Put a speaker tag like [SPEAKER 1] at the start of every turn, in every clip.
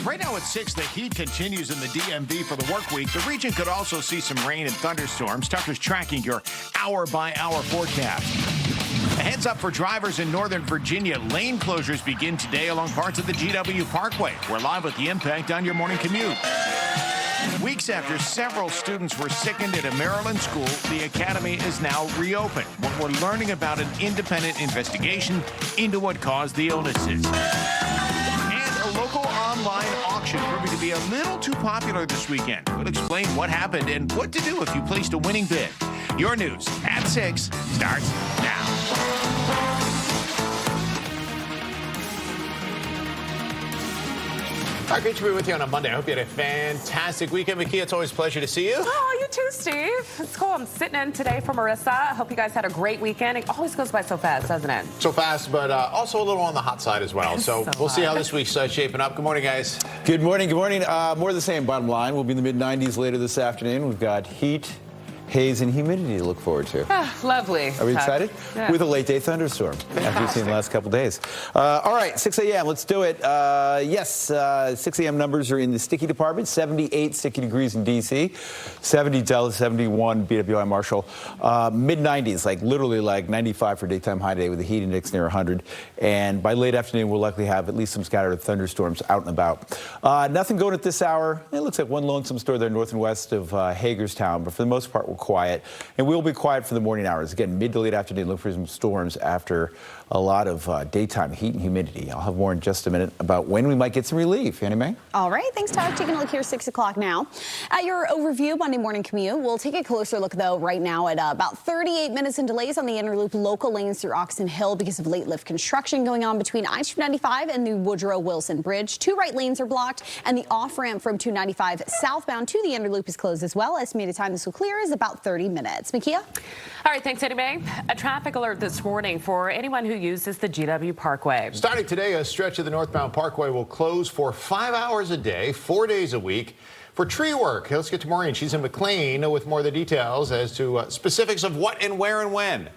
[SPEAKER 1] Right now at 6, the heat continues in the DMV for the work week. The region could also see some rain and thunderstorms. Tucker's tracking your hour-by-hour forecast. A heads up for drivers in Northern Virginia. Lane closures begin today along parts of the GW Parkway. We're live with the impact on your morning commute. Weeks after several students were sickened at a Maryland school, the academy is now reopened. What we're learning about an independent investigation into what caused the illnesses. And a local online auction proving to be a little too popular this weekend. We'll explain what happened and what to do if you placed a winning bid. Your news at 6 starts now. All right, great to be with you on a Monday. I hope you had a fantastic weekend. Mickey, it's always a pleasure to see you.
[SPEAKER 2] Oh, you too, Steve. It's cool. I'm sitting in today for Marissa. I hope you guys had a great weekend. It always goes by so fast, doesn't it?
[SPEAKER 1] So fast, but also a little on the hot side as well. So we'll see how this week's shaping up. Good morning, guys.
[SPEAKER 3] Good morning. Good morning. More of the same, bottom line. We'll be in the mid-90s later this afternoon. We've got heat, haze, and humidity to look forward to.
[SPEAKER 2] Lovely.
[SPEAKER 3] Are we excited?
[SPEAKER 2] Yeah.
[SPEAKER 3] With a late-day thunderstorm, as we've seen the last couple days. All right, 6 a.m., let's do it. Yes, 6 a.m. numbers are in the sticky department. 78 sticky degrees in D.C., 70 Dallas, 71 BWI Marshall. Mid-90s, like literally like 95 for daytime high day with the heat index near 100. And by late afternoon, we'll likely have at least some scattered thunderstorms out and about. Nothing going at this hour. It looks like one lonesome store there north and west of Hagerstown, but for the most part, we're quiet. And we'll be quiet for the morning hours. Again, mid to late afternoon, look for some storms after a lot of daytime heat and humidity. I'll have more in just a minute about when we might get some relief. Annie Mae?
[SPEAKER 4] All right, thanks, Todd. Taking a look here, 6 o'clock now. At your overview, Monday morning commute. We'll take a closer look, though, right now at about 38 minutes in delays on the inner loop local lanes through Oxon Hill because of late lift construction going on between I-295 and the Woodrow Wilson Bridge. 2 right lanes are blocked, and the off-ramp from 295 southbound to the inner loop is closed as well. Estimated time this will clear is about 30 minutes. Makia?
[SPEAKER 2] All right, thanks, Annie Mae. A traffic alert this morning for anyone who uses the GW Parkway.
[SPEAKER 1] Starting today, a stretch of the northbound Parkway will close for 5 hours a day, 4 days a week for tree work. Let's get to Maureen. She's in McLean with more of the details as to specifics of what and where and when.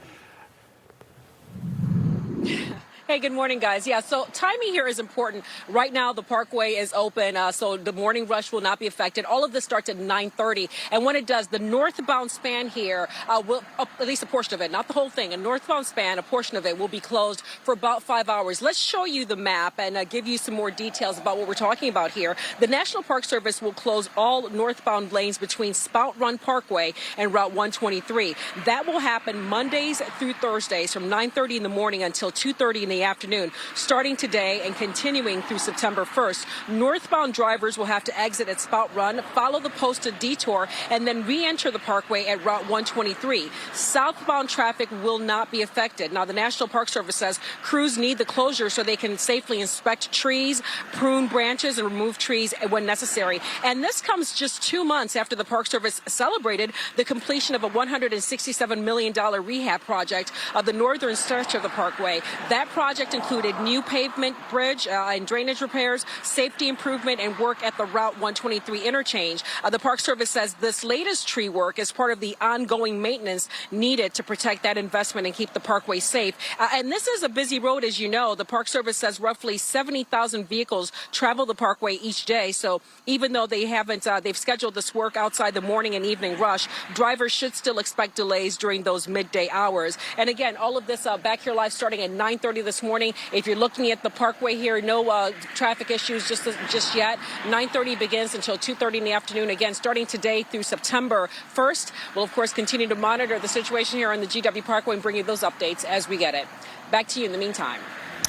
[SPEAKER 5] Hey, good morning, guys. Yeah, so timing here is important. Right now, the Parkway is open, so the morning rush will not be affected. All of this starts at 9:30, and when it does, the northbound span here will, at least a portion of it, not the whole thing, a northbound span, a portion of it will be closed for about 5 hours. Let's show you the map and give you some more details about what we're talking about here. The National Park Service will close all northbound lanes between Spout Run Parkway and Route 123. That will happen Mondays through Thursdays from 9:30 in the morning until 2:30 in the afternoon, starting today and continuing through September 1st. Northbound drivers will have to exit at Spout Run, follow the posted detour, and then re-enter the Parkway at Route 123. Southbound traffic will not be affected. Now, the National Park Service says crews need the closure so they can safely inspect trees, prune branches, and remove trees when necessary. And this comes just 2 months after the Park Service celebrated the completion of a $167 million rehab project of the northern stretch of the Parkway. That project included new pavement, bridge, and drainage repairs, safety improvement, and work at the Route 123 interchange. The Park Service says this latest tree work is part of the ongoing maintenance needed to protect that investment and keep the Parkway safe. And this is a busy road, as you know. The Park Service says roughly 70,000 vehicles travel the Parkway each day. So even though they haven't, they've scheduled this work outside the morning and evening rush, drivers should still expect delays during those midday hours. And again, all of this back here live starting at 9:30 this morning. If you're looking at the Parkway here, no traffic issues just yet. 9:30 begins until 2:30 in the afternoon. Again, starting today through September 1st. We'll, of course, continue to monitor the situation here on the GW Parkway and bring you those updates as we get it. Back to you in the meantime.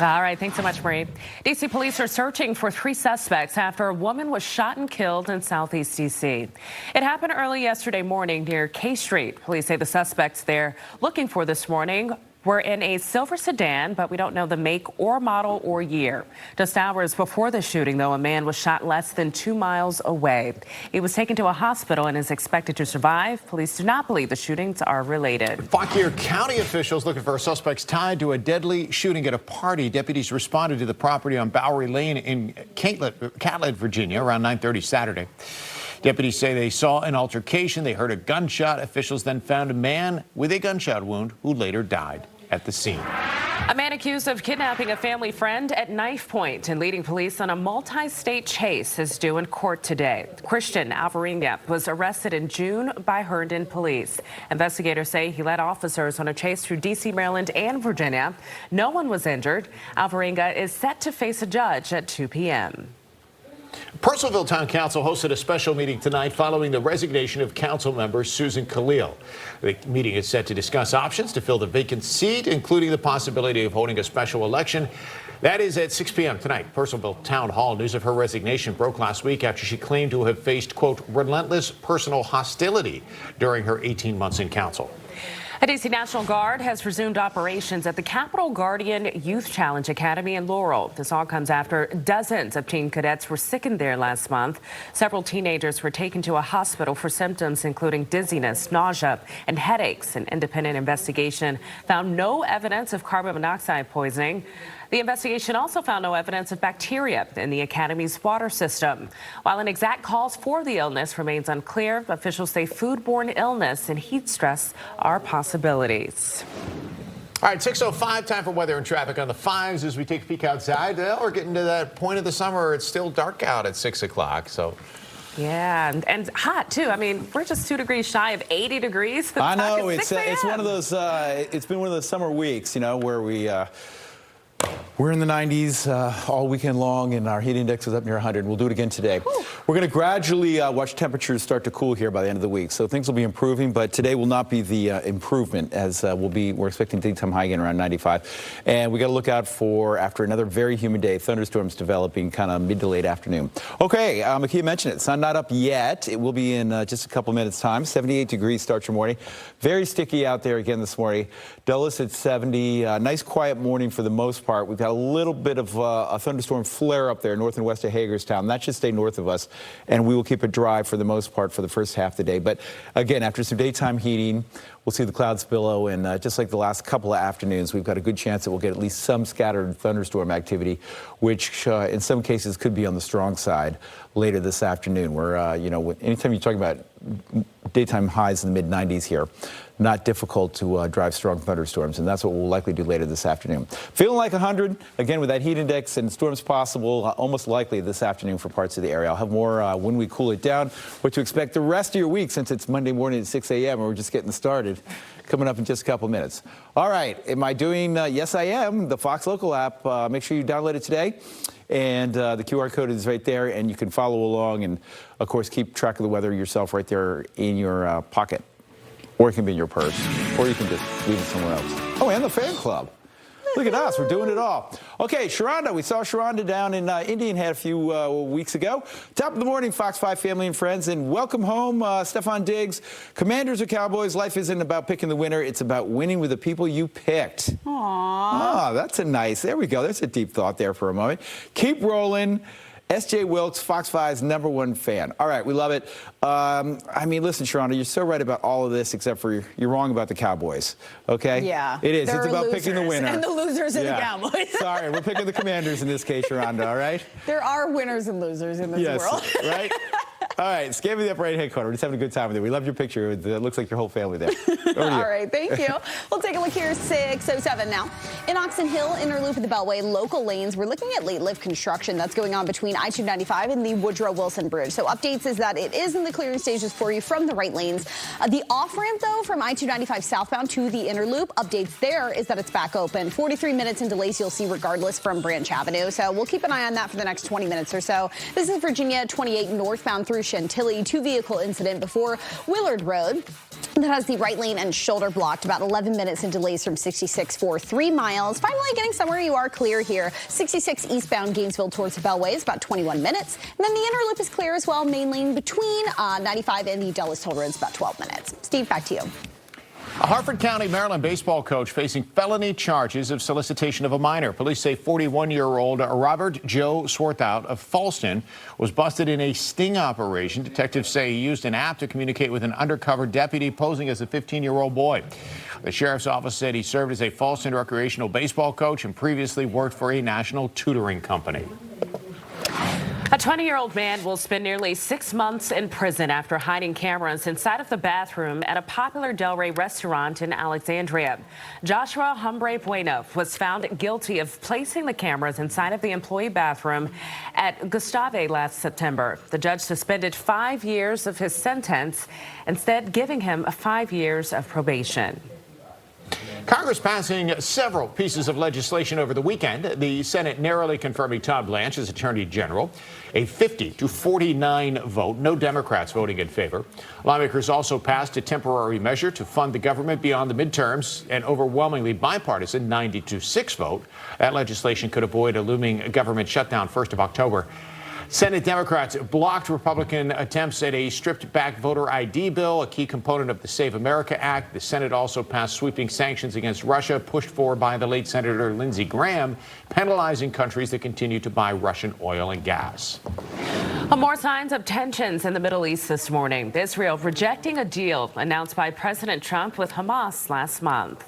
[SPEAKER 2] All right, thanks so much, Marie. D.C. police are searching for 3 suspects after a woman was shot and killed in southeast D.C. It happened early yesterday morning near K Street. Police say the suspects they're looking for this morning were in a silver sedan, but we don't know the make or model or year. Just hours before the shooting, though, a man was shot less than 2 miles away. He was taken to a hospital and is expected to survive. Police do not believe the shootings are related.
[SPEAKER 1] Fauquier County officials looking for suspects tied to a deadly shooting at a party. Deputies responded to the property on Bowery Lane in Catlett, Virginia, around 9:30 Saturday. Deputies say they saw an altercation. They heard a gunshot. Officials then found a man with a gunshot wound who later died at the scene.
[SPEAKER 2] A man accused of kidnapping a family friend at knife point and leading police on a multi-state chase is due in court today. Christian Alvarenga was arrested in June by Herndon police. Investigators say he led officers on a chase through D.C., Maryland, and Virginia. No one was injured. Alvarenga is set to face a judge at 2 p.m.
[SPEAKER 1] Purcellville Town Council hosted a special meeting tonight following the resignation of council member Susan Khalil. The meeting is set to discuss options to fill the vacant seat, including the possibility of holding a special election. That is at 6 p.m. tonight. Purcellville Town Hall. News of her resignation broke last week after she claimed to have faced, quote, relentless personal hostility during her 18 months in council.
[SPEAKER 2] A D.C. National Guard has resumed operations at the Capitol Guardian Youth Challenge Academy in Laurel. This all comes after dozens of teen cadets were sickened there last month. Several teenagers were taken to a hospital for symptoms including dizziness, nausea, and headaches. An independent investigation found no evidence of carbon monoxide poisoning. The investigation also found no evidence of bacteria in the academy's water system. While an exact cause for the illness remains unclear, officials say foodborne illness and heat stress are possibilities.
[SPEAKER 1] All right, 6:05, time for weather and traffic on the 5s as we take a peek outside. We're getting to that point of the summer where it's still dark out at 6 o'clock, so...
[SPEAKER 2] Yeah, and hot too. I mean, we're just 2 degrees shy of 80 degrees.
[SPEAKER 3] I know, it's one of those, it's been one of those summer weeks, you know, where we're in the 90s all weekend long, and our heat index is up near 100. We'll do it again today. Whew. We're going to gradually watch temperatures start to cool here by the end of the week, so things will be improving, but today will not be the improvement, as we're expecting daytime high again around 95. And we got to look out for, after another very humid day, thunderstorms developing kind of mid to late afternoon. Okay, Makia mentioned it. Sun not up yet. It will be in just a couple minutes time. 78 degrees starts your morning. Very sticky out there again this morning. Dulles at 70. Nice quiet morning for the most part. We've got a little bit of a thunderstorm flare up there north and west of Hagerstown. That should stay north of us, and we will keep it dry for the most part for the first half of the day. But again, after some daytime heating, we'll see the clouds billow, and just like the last couple of afternoons, we've got a good chance that we'll get at least some scattered thunderstorm activity, which in some cases could be on the strong side later this afternoon. Where you know, anytime you're talking about daytime highs in the mid-90s here, not difficult to drive strong thunderstorms, and that's what we'll likely do later this afternoon. Feeling like 100, again, with that heat index and storms possible, almost likely this afternoon for parts of the area. I'll have more when we cool it down, what to expect the rest of your week, since it's Monday morning at 6 a.m. and we're just getting started, coming up in just a couple minutes. All right, am I doing, yes I am, the Fox Local app. Make sure you download it today. And the QR code is right there, and you can follow along and, of course, keep track of the weather yourself right there in your pocket. Or it can be in your purse, or you can just leave it somewhere else. Oh, and the fan club. Look at us, we're doing it all. Okay, Sharonda, we saw Sharonda down in Indian Head a few weeks ago. Top of the morning, Fox 5 family and friends, and welcome home, Stefan Diggs. Commanders or Cowboys, life isn't about picking the winner, it's about winning with the people you picked.
[SPEAKER 4] Aww.
[SPEAKER 3] Ah, that's a nice, there we go, there's a deep thought there for a moment. Keep rolling. S.J. Wilkes, Fox 5's #1 fan. All right, we love it. I mean, listen, Sharonda, you're so right about all of this, except for you're wrong about the Cowboys. Okay?
[SPEAKER 4] Yeah.
[SPEAKER 3] It is. It's about picking the winner.
[SPEAKER 4] And the losers in the Cowboys.
[SPEAKER 3] Sorry, we're picking the Commanders in this case, Sharonda, all right?
[SPEAKER 4] There are winners and losers in this world.
[SPEAKER 3] Right? All right, scan me the upper right-hand corner. We're just having a good time with it. We love your picture. It looks like your whole family there.
[SPEAKER 4] All right, thank you. We'll take a look here, 6:07 now. In Oxon Hill, inner loop of the Beltway, local lanes. We're looking at late lift construction that's going on between I-295 and the Woodrow Wilson Bridge. So updates is that it is in the clearing stages for you from the right lanes. The off-ramp, though, from I-295 southbound to the inner loop, updates there is that it's back open. 43 minutes in delays you'll see regardless from Branch Avenue. So we'll keep an eye on that for the next 20 minutes or so. This is Virginia 28 northbound through Chantilly, 2-vehicle incident before Willard Road. That has the right lane and shoulder blocked. About 11 minutes in delays from 66 for 3 miles. Finally getting somewhere you are clear here. 66 eastbound Gainesville towards the Beltway is about 21 minutes. And then the inner loop is clear as well. Main lane between 95 and the Dulles Toll Road is about 12 minutes. Steve, back to you.
[SPEAKER 1] A Harford County, Maryland baseball coach facing felony charges of solicitation of a minor. Police say 41-year-old Robert Joe Swarthout of Falston was busted in a sting operation. Detectives say he used an app to communicate with an undercover deputy posing as a 15-year-old boy. The sheriff's office said he served as a Falston recreational baseball coach and previously worked for a national tutoring company.
[SPEAKER 2] A 20-year-old man will spend nearly 6 months in prison after hiding cameras inside of the bathroom at a popular Delray restaurant in Alexandria. Joshua Humbre Bueno was found guilty of placing the cameras inside of the employee bathroom at Gustave last September. The judge suspended 5 years of his sentence, instead giving him 5 years of probation.
[SPEAKER 1] Congress passing several pieces of legislation over the weekend. The Senate narrowly confirming Todd Blanche as Attorney General. A 50-49 vote, no Democrats voting in favor. Lawmakers also passed a temporary measure to fund the government beyond the midterms, an overwhelmingly bipartisan 90-6 vote. That legislation could avoid a looming government shutdown 1st of October. Senate Democrats blocked Republican attempts at a stripped-back voter ID bill, a key component of the Save America Act. The Senate also passed sweeping sanctions against Russia, pushed for by the late Senator Lindsey Graham, penalizing countries that continue to buy Russian oil and gas.
[SPEAKER 2] More signs of tensions in the Middle East this morning. Israel rejecting a deal announced by President Trump with Hamas last month.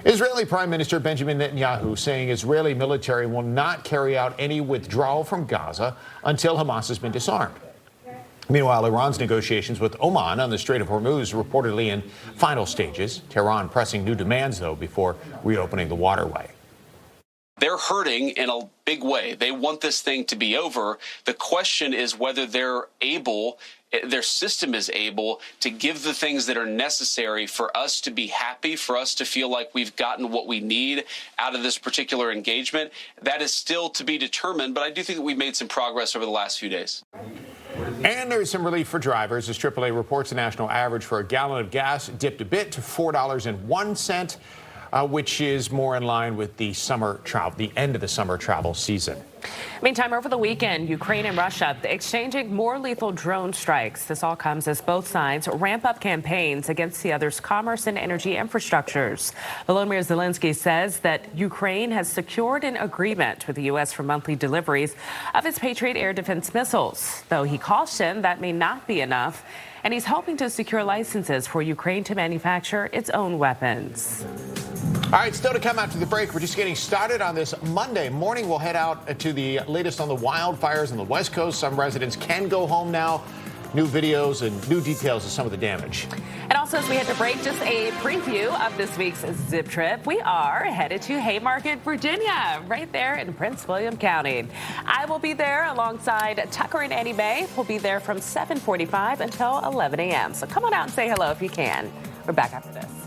[SPEAKER 1] Israeli Prime Minister Benjamin Netanyahu saying Israeli military will not carry out any withdrawal from Gaza until Hamas has been disarmed. Meanwhile, Iran's negotiations with Oman on the Strait of Hormuz reportedly in final stages. Tehran pressing new demands, though, before reopening the waterway.
[SPEAKER 6] They're hurting in a big way. They want this thing to be over. The question is whether their system is able to give the things that are necessary for us to be happy, for us to feel like we've gotten what we need out of this particular engagement. That is still to be determined, but I do think that we've made some progress over the last few days.
[SPEAKER 1] And there's some relief for drivers as AAA reports the national average for a gallon of gas dipped a bit to $4.01. Which is more in line with the end of the summer travel season.
[SPEAKER 2] Meantime, over the weekend, Ukraine and Russia exchanging more lethal drone strikes. This all comes as both sides ramp up campaigns against the other's commerce and energy infrastructures. Volodymyr Zelensky says that Ukraine has secured an agreement with the U.S. for monthly deliveries of its Patriot air defense missiles, though he cautioned that may not be enough, and he's hoping to secure licenses for Ukraine to manufacture its own weapons.
[SPEAKER 1] All right, still to come after the break. We're just getting started on this Monday morning. We'll head out to the latest on the wildfires on the West Coast. Some residents can go home now. New videos and new details of some of the damage.
[SPEAKER 2] And also, as we head to break, just a preview of this week's Zip Trip. We are headed to Haymarket, Virginia, right there in Prince William County. I will be there alongside Tucker and Annie Mae. We'll be there from 7:45 until 11 a.m. So come on out and say hello if you can. We're back after this.